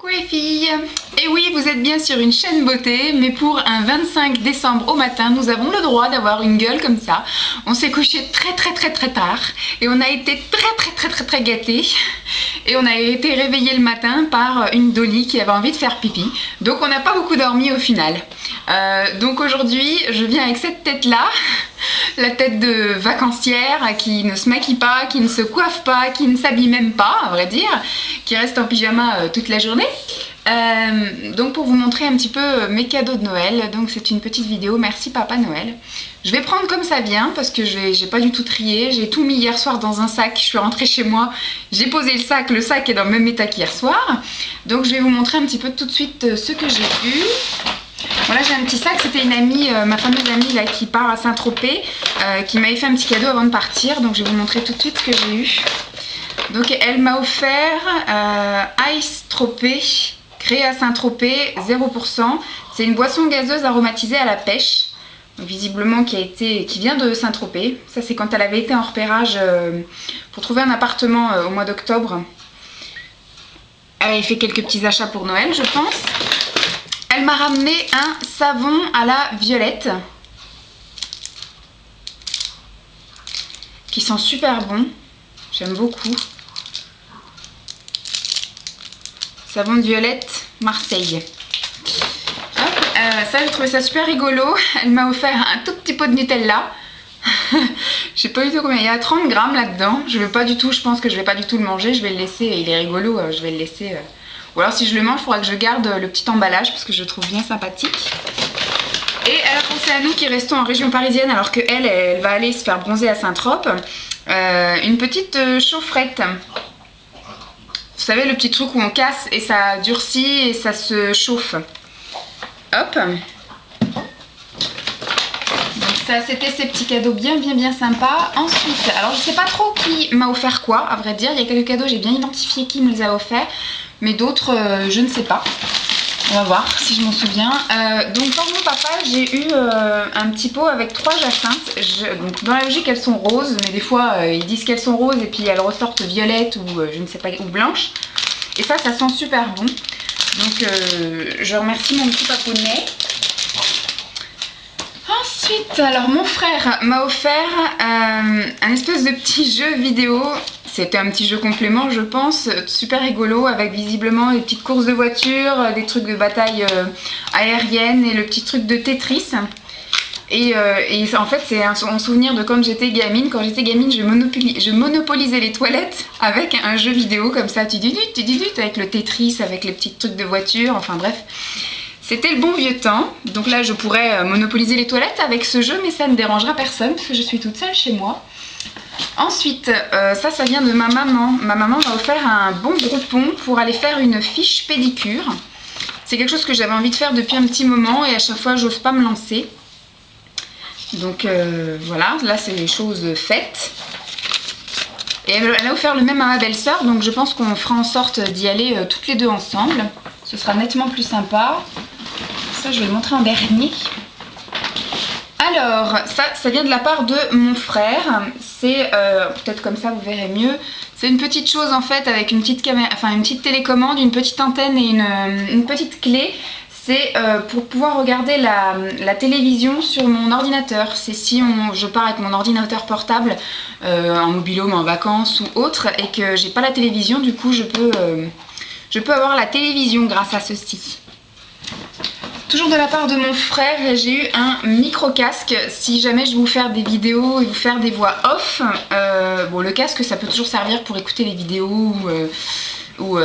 Coucou les filles. Et oui, vous êtes bien sur une chaîne beauté, mais pour un 25 décembre au matin, nous avons le droit d'avoir une gueule comme ça. On s'est couché très tard et on a été très gâtés. Et on a été réveillé le matin par une Dolly qui avait envie de faire pipi. Donc on n'a pas beaucoup dormi au final. Donc aujourd'hui, je viens avec cette tête-là. La tête de vacancière qui ne se maquille pas, qui ne se coiffe pas, qui ne s'habille même pas, à vrai dire, qui reste en pyjama toute la journée. Donc pour vous montrer un petit peu mes cadeaux de Noël, donc c'est une petite vidéo, merci Papa Noël. Je vais prendre comme ça vient parce que j'ai pas du tout trié, j'ai tout mis hier soir dans un sac, je suis rentrée chez moi, j'ai posé le sac est dans le même état qu'hier soir. Donc je vais vous montrer un petit peu tout de suite ce que j'ai eu. Voilà, j'ai un petit sac, c'était une amie, ma fameuse amie là qui part à Saint-Tropez, qui m'avait fait un petit cadeau avant de partir, donc je vais vous montrer tout de suite ce que j'ai eu. Donc elle m'a offert Ice Tropez, créé à Saint-Tropez, 0%. C'est une boisson gazeuse aromatisée à la pêche, donc visiblement qui vient de Saint-Tropez. Ça c'est quand elle avait été en repérage pour trouver un appartement au mois d'octobre. Elle avait fait quelques petits achats pour Noël, je pense. Elle m'a ramené un savon à la violette qui sent super bon, j'aime beaucoup. Savon de violette Marseille. Hop, ça j'ai trouvé ça super rigolo. Elle m'a offert un tout petit pot de Nutella. Je sais pas du tout combien, il y a 30 grammes là-dedans. Je pense que je vais pas du tout le manger, je vais le laisser, il est rigolo, je vais le laisser. Ou alors si je le mange, il faudra que je garde le petit emballage parce que je le trouve bien sympathique. Et elle a pensé à nous qui restons en région parisienne alors qu'elle, elle va aller se faire bronzer à Saint-Trope. Une petite chaufferette. Vous savez, le petit truc où on casse et ça durcit et ça se chauffe. Hop. Donc ça, c'était ces petits cadeaux bien sympas. Ensuite, alors je sais pas trop qui m'a offert quoi, à vrai dire. Il y a quelques cadeaux, j'ai bien identifié qui me les a offerts. Mais d'autres, je ne sais pas. On va voir si je m'en souviens. Donc pour mon papa, j'ai eu un petit pot avec 3 jacinthes. Donc dans la logique, elles sont roses, mais des fois, ils disent qu'elles sont roses et puis elles ressortent violettes ou je ne sais pas, ou blanches. Et ça sent super bon. Donc je remercie mon petit papounet. Ensuite, alors mon frère m'a offert un espèce de petit jeu vidéo. C'était un petit jeu complément, je pense, super rigolo, avec visiblement des petites courses de voiture, des trucs de bataille aérienne et le petit truc de Tetris. Et en fait, c'est un souvenir de quand j'étais gamine. Quand j'étais gamine, je monopolisais les toilettes avec un jeu vidéo comme ça, avec le Tetris, avec les petits trucs de voiture, enfin bref. C'était le bon vieux temps. Donc là, je pourrais monopoliser les toilettes avec ce jeu, mais ça ne dérangera personne parce que je suis toute seule chez moi. Ensuite, ça vient de ma maman. Ma maman m'a offert un bon groupon pour aller faire une fiche pédicure. C'est quelque chose que j'avais envie de faire depuis un petit moment et à chaque fois, j'ose pas me lancer. Donc voilà, là c'est les choses faites. Et elle a offert le même à ma belle-sœur, donc je pense qu'on fera en sorte d'y aller toutes les deux ensemble. Ce sera nettement plus sympa. Ça, je vais le montrer en dernier. Alors, ça vient de la part de mon frère. C'est, peut-être comme ça vous verrez mieux. C'est une petite chose en fait avec une petite caméra, enfin une petite télécommande, une petite antenne et une petite clé. C'est pour pouvoir regarder la télévision sur mon ordinateur. C'est si je pars avec mon ordinateur portable en mobil-home, en vacances ou autre, et que j'ai pas la télévision, du coup je peux avoir la télévision grâce à ceci. Toujours de la part de mon frère, j'ai eu un micro-casque. Si jamais je vais vous faire des vidéos et vous faire des voix off, bon, le casque ça peut toujours servir pour écouter les vidéos ou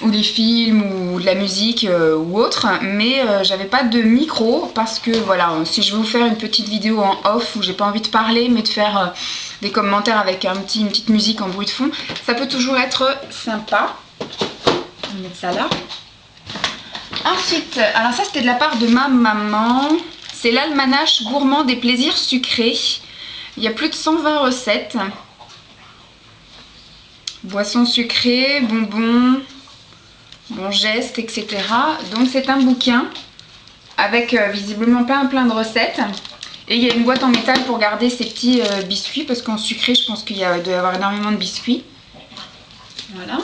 des films ou de la musique ou autre, mais j'avais pas de micro parce que voilà, si je veux vous faire une petite vidéo en off où j'ai pas envie de parler mais de faire des commentaires avec une petite musique en bruit de fond, ça peut toujours être sympa. On va mettre ça là. Ensuite, alors ça c'était de la part de ma maman, c'est l'almanach gourmand des plaisirs sucrés. Il y a plus de 120 recettes. Boissons sucrées, bonbons, bons gestes, etc. Donc c'est un bouquin avec visiblement plein de recettes. Et il y a une boîte en métal pour garder ces petits biscuits parce qu'en sucré je pense qu'il doit y avoir énormément de biscuits. Voilà.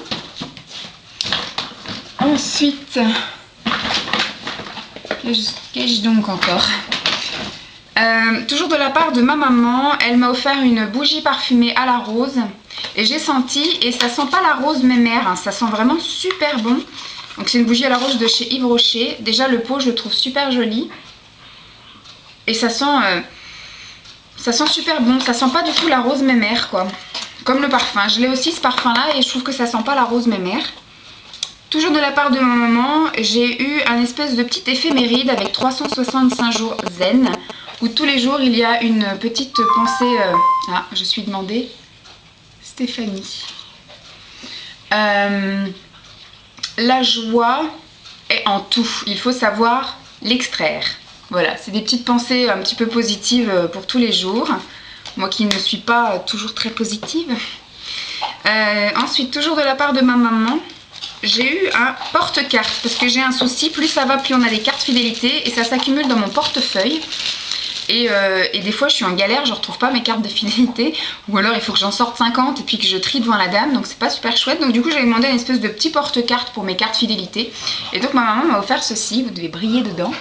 Ensuite, qu'ai-je donc encore? Toujours de la part de ma maman, elle m'a offert une bougie parfumée à la rose. Et j'ai senti, et ça sent pas la rose mémère, hein, ça sent vraiment super bon. Donc c'est une bougie à la rose de chez Yves Rocher. Déjà le pot je le trouve super joli. Et ça sent super bon, ça sent pas du tout la rose mémère quoi. Comme le parfum, je l'ai aussi ce parfum là et je trouve que ça sent pas la rose mémère. Toujours de la part de ma maman, j'ai eu un espèce de petit éphéméride avec 365 jours zen. Où tous les jours il y a une petite pensée... Ah, je suis demandée Stéphanie. La joie est en tout, il faut savoir l'extraire. Voilà, c'est des petites pensées un petit peu positives pour tous les jours. Moi qui ne suis pas toujours très positive. Ensuite, toujours de la part de ma maman, j'ai eu un porte-carte. Parce que j'ai un souci, plus ça va, plus on a des cartes fidélité. Et ça s'accumule dans mon portefeuille. Et des fois je suis en galère, je retrouve pas mes cartes de fidélité. Ou alors il faut que j'en sorte 50 et puis que je trie devant la dame. Donc c'est pas super chouette. Donc du coup j'avais demandé une espèce de petit porte-carte pour mes cartes fidélité. Et donc ma maman m'a offert ceci, vous devez briller dedans.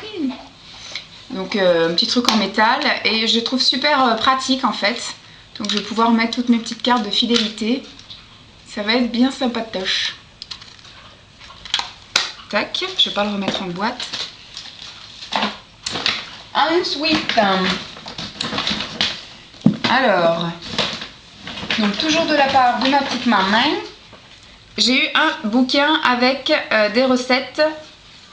Donc un petit truc en métal. Et je trouve super pratique en fait. Donc je vais pouvoir mettre toutes mes petites cartes de fidélité. Ça va être bien sympatoche. Tac, je vais pas le remettre en boîte. Ensuite, alors, donc toujours de la part de ma petite maman, j'ai eu un bouquin avec des recettes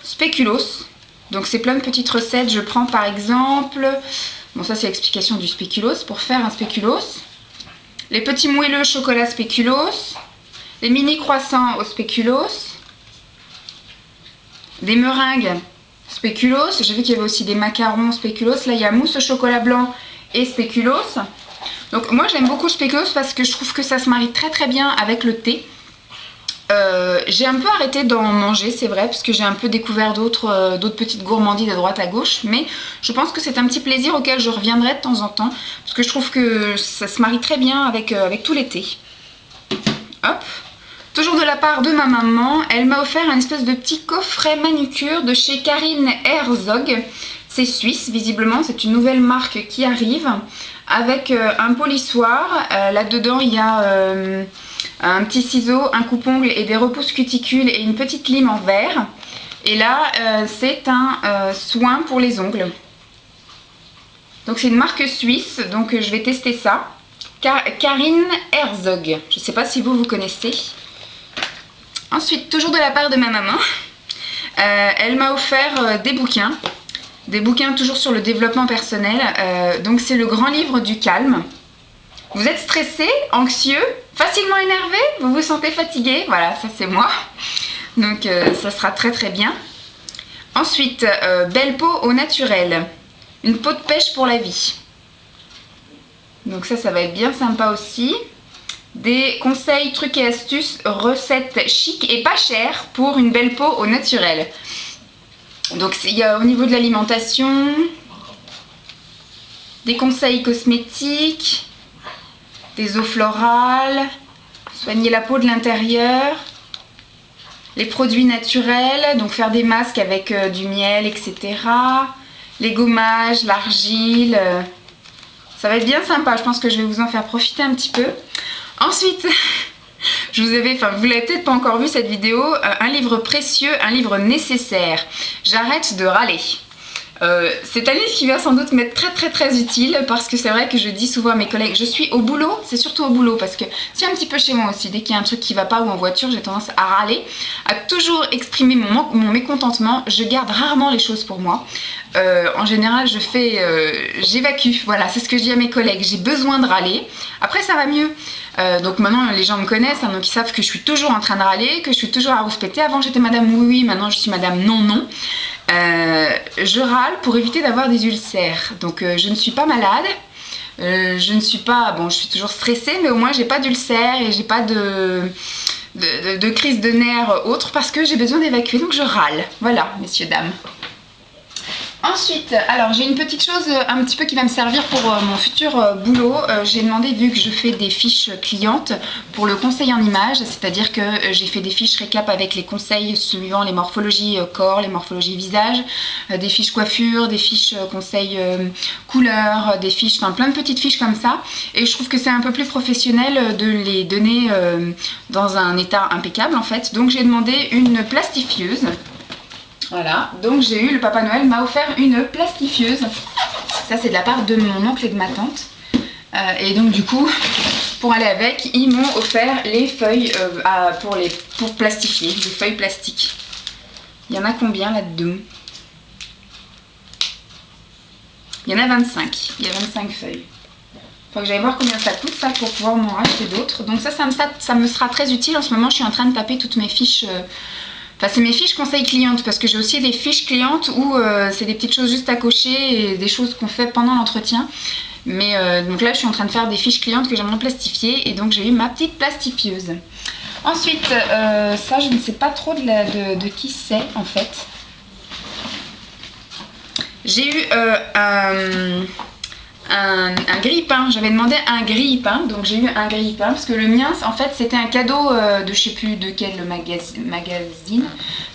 spéculoos. Donc c'est plein de petites recettes. Je prends par exemple, bon ça c'est l'explication du spéculoos, pour faire un spéculoos. Les petits moelleux chocolat spéculoos, les mini croissants au spéculoos, des meringues spéculoos, j'ai vu qu'il y avait aussi des macarons spéculoos. Là il y a mousse au chocolat blanc et spéculoos. Donc moi j'aime beaucoup le spéculoos parce que je trouve que ça se marie très très bien avec le thé. J'ai un peu arrêté d'en manger, c'est vrai, parce que j'ai un peu découvert d'autres petites gourmandises à droite à gauche. Mais je pense que c'est un petit plaisir auquel je reviendrai de temps en temps. Parce que je trouve que ça se marie très bien avec tous les thés. Hop. Toujours de la part de ma maman, elle m'a offert un espèce de petit coffret manucure de chez Karine Herzog. C'est suisse, visiblement, c'est une nouvelle marque qui arrive. Avec un polissoir, là-dedans il y a un petit ciseau, un coupe-ongle et des repousses cuticules et une petite lime en verre. Et là, c'est un soin pour les ongles. Donc c'est une marque suisse, donc je vais tester ça. Karine Herzog, je ne sais pas si vous connaissez. Ensuite, toujours de la part de ma maman, elle m'a offert des bouquins. Des bouquins toujours sur le développement personnel. Donc c'est le grand livre du calme. Vous êtes stressé, anxieux, facilement énervé, vous vous sentez fatigué, voilà, ça c'est moi. Donc ça sera très très bien. Ensuite, belle peau au naturel. Une peau de pêche pour la vie. Donc ça va être bien sympa aussi. Des conseils, trucs et astuces, recettes chic et pas chères pour une belle peau au naturel. Donc il y a au niveau de l'alimentation, des conseils cosmétiques, des eaux florales, soigner la peau de l'intérieur, les produits naturels, donc faire des masques avec du miel, etc. Les gommages, l'argile, ça va être bien sympa, je pense que je vais vous en faire profiter un petit peu. Ensuite, vous l'avez peut-être pas encore vu cette vidéo, un livre précieux, un livre nécessaire. J'arrête de râler. C'est un livre qui va sans doute m'être très très très utile parce que c'est vrai que je dis souvent à mes collègues, je suis au boulot, c'est surtout au boulot parce que c'est un petit peu chez moi aussi, dès qu'il y a un truc qui va pas ou en voiture, j'ai tendance à râler, à toujours exprimer mon mécontentement. Je garde rarement les choses pour moi. En général j'évacue, voilà, c'est ce que je dis à mes collègues, j'ai besoin de râler, après ça va mieux. Donc maintenant les gens me connaissent, hein, donc ils savent que je suis toujours en train de râler, que je suis toujours à rouspéter. Avant j'étais madame oui oui, maintenant je suis madame non non. Je râle pour éviter d'avoir des ulcères, donc je ne suis pas malade, je ne suis pas, bon je suis toujours stressée, mais au moins j'ai pas d'ulcères et j'ai pas de crise de nerfs autre parce que j'ai besoin d'évacuer, donc je râle, voilà messieurs dames. Ensuite, alors j'ai une petite chose un petit peu qui va me servir pour mon futur boulot. J'ai demandé, vu que je fais des fiches clientes pour le conseil en images, c'est-à-dire que j'ai fait des fiches récap avec les conseils suivant les morphologies corps, les morphologies visage, des fiches coiffure, des fiches conseils couleur, des fiches, enfin plein de petites fiches comme ça. Et je trouve que c'est un peu plus professionnel de les donner dans un état impeccable en fait. Donc j'ai demandé une plastifieuse. Voilà, donc j'ai eu, le Papa Noël m'a offert une plastifieuse. Ça c'est de la part de mon oncle et de ma tante. Et donc du coup, pour aller avec, ils m'ont offert les feuilles pour plastifier, des feuilles plastiques. Il y en a combien là-dedans? Il y en a 25, il y a 25 feuilles. Faut que j'aille voir combien ça coûte ça pour pouvoir m'en racheter d'autres. Donc ça me sera très utile. En ce moment je suis en train de taper toutes mes fiches... Enfin, c'est mes fiches conseils clientes parce que j'ai aussi des fiches clientes où c'est des petites choses juste à cocher et des choses qu'on fait pendant l'entretien. Mais donc là, je suis en train de faire des fiches clientes que j'aimerais plastifier et donc j'ai eu ma petite plastifieuse. Ensuite, ça, je ne sais pas trop de qui c'est en fait. J'ai eu un grille-pain, j'avais demandé un grille-pain, donc j'ai eu un grille-pain parce que le mien en fait c'était un cadeau de je sais plus de quel magazine,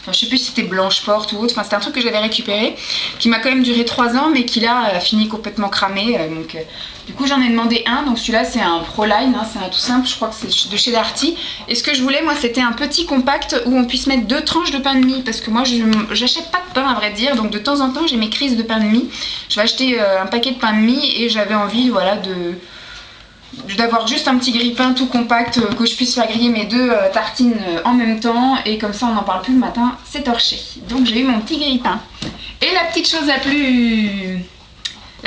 enfin je sais plus si c'était Blanche-Porte ou autre, enfin c'était un truc que j'avais récupéré qui m'a quand même duré 3 ans mais qui là a fini complètement cramé, donc du coup j'en ai demandé un, donc celui-là c'est un Proline, hein, c'est un tout simple, je crois que c'est de chez Darty. Et ce que je voulais moi c'était un petit compact où on puisse mettre 2 tranches de pain de mie parce que moi j'achète pas de pain à vrai dire, donc de temps en temps j'ai mes crises de pain de mie. Je vais acheter un paquet de pain de mie et j'avais envie voilà d'avoir juste un petit grille-pain tout compact que je puisse faire griller mes 2 tartines en même temps et comme ça on n'en parle plus le matin, c'est torché. Donc j'ai eu mon petit grille-pain. Et la petite chose la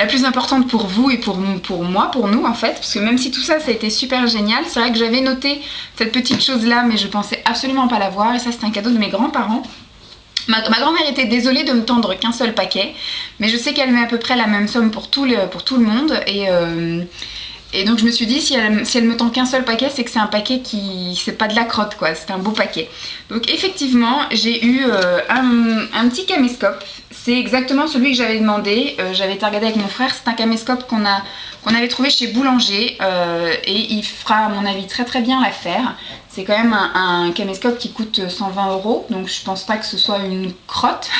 plus importante pour vous et pour moi, pour nous en fait, parce que même si tout ça, ça a été super génial, c'est vrai que j'avais noté cette petite chose là, mais je pensais absolument pas l'avoir, et ça c'est un cadeau de mes grands-parents. Ma grand-mère était désolée de me tendre qu'un seul paquet, mais je sais qu'elle met à peu près la même somme pour tout le monde, et donc je me suis dit, si elle me tend qu'un seul paquet, c'est que c'est un paquet qui... c'est pas de la crotte quoi, c'est un beau paquet. Donc effectivement, j'ai eu un petit caméscope. C'est exactement celui que j'avais demandé, j'avais été regarder avec mon frère, c'est un caméscope qu'on avait trouvé chez Boulanger et il fera à mon avis très très bien l'affaire. C'est quand même un caméscope qui coûte 120 €, donc je pense pas que ce soit une crotte.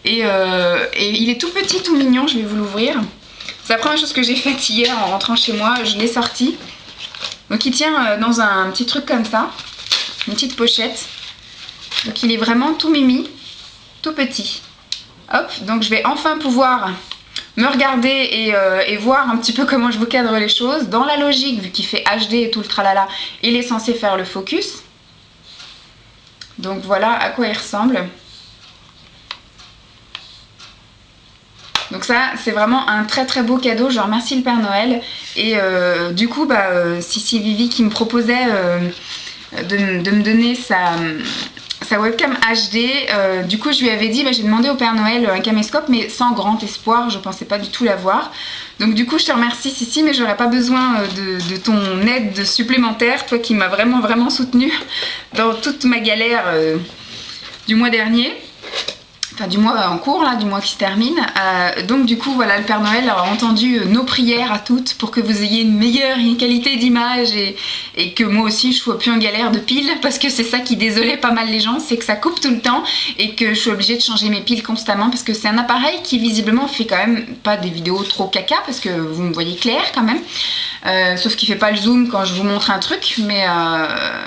Et il est tout petit, tout mignon, je vais vous l'ouvrir. C'est la première chose que j'ai faite hier en rentrant chez moi, je l'ai sorti. Donc il tient dans un petit truc comme ça, une petite pochette. Donc il est vraiment tout mimi, tout petit. Hop, donc je vais enfin pouvoir me regarder et voir un petit peu comment je vous cadre les choses. Dans la logique, vu qu'il fait HD et tout le tralala, il est censé faire le focus. Donc voilà à quoi il ressemble. Donc ça, c'est vraiment un très très beau cadeau. Je remercie le Père Noël. Et du coup, Sissi Vivi qui me proposait de me donner sa webcam HD, du coup je lui avais dit, j'ai demandé au Père Noël un caméscope mais sans grand espoir, je pensais pas du tout l'avoir. Donc du coup je te remercie Sissi, mais j'aurais pas besoin de ton aide supplémentaire, toi qui m'as vraiment vraiment soutenue dans toute ma galère du mois dernier. Enfin du mois en cours là, du mois qui se termine. Donc du coup voilà, le Père Noël a entendu nos prières à toutes pour que vous ayez une meilleure qualité d'image et que moi aussi je sois plus en galère de piles, parce que c'est ça qui désolait pas mal les gens, c'est que ça coupe tout le temps et que je suis obligée de changer mes piles constamment, parce que c'est un appareil qui visiblement fait quand même pas des vidéos trop caca, parce que vous me voyez clair quand même. Sauf qu'il fait pas le zoom quand je vous montre un truc, mais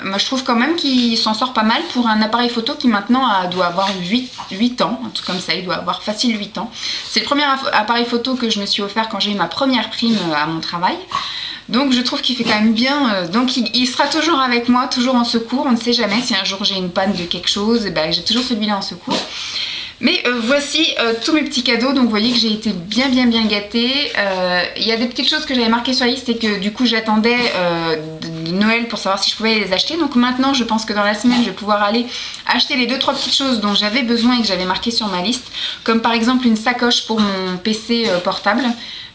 moi je trouve quand même qu'il s'en sort pas mal pour un appareil photo qui maintenant doit avoir 8 ans, un truc comme ça, il doit avoir facile 8 ans. C'est le premier appareil photo que je me suis offert quand j'ai eu ma première prime à mon travail. Donc je trouve qu'il fait quand même bien, donc il sera toujours avec moi, toujours en secours, on ne sait jamais si un jour j'ai une panne de quelque chose, j'ai toujours celui-là en secours. Mais voici tous mes petits cadeaux, donc vous voyez que j'ai été bien gâtée. Il y a des petites choses que j'avais marquées sur la liste et que du coup j'attendais de Noël pour savoir si je pouvais les acheter. Donc maintenant je pense que dans la semaine je vais pouvoir aller acheter les 2-3 petites choses dont j'avais besoin et que j'avais marquées sur ma liste. Comme par exemple une sacoche pour mon PC portable.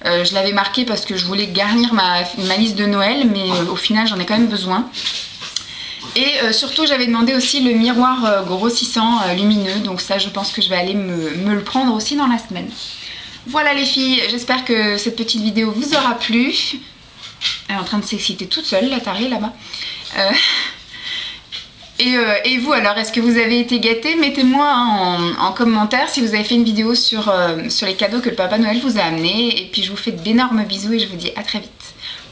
Je l'avais marqué parce que je voulais garnir ma liste de Noël, mais au final j'en ai quand même besoin. Et surtout j'avais demandé aussi le miroir grossissant lumineux, donc ça je pense que je vais aller me le prendre aussi dans la semaine. Voilà les filles, j'espère que cette petite vidéo vous aura plu. Elle est en train de s'exciter toute seule, la tarée là-bas. Et vous alors, est-ce que vous avez été gâtés? Mettez-moi en commentaire si vous avez fait une vidéo sur les cadeaux que le Papa Noël vous a amenés. Et puis je vous fais d'énormes bisous et je vous dis à très vite.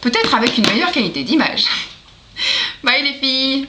Peut-être avec une meilleure qualité d'image. Bye les filles!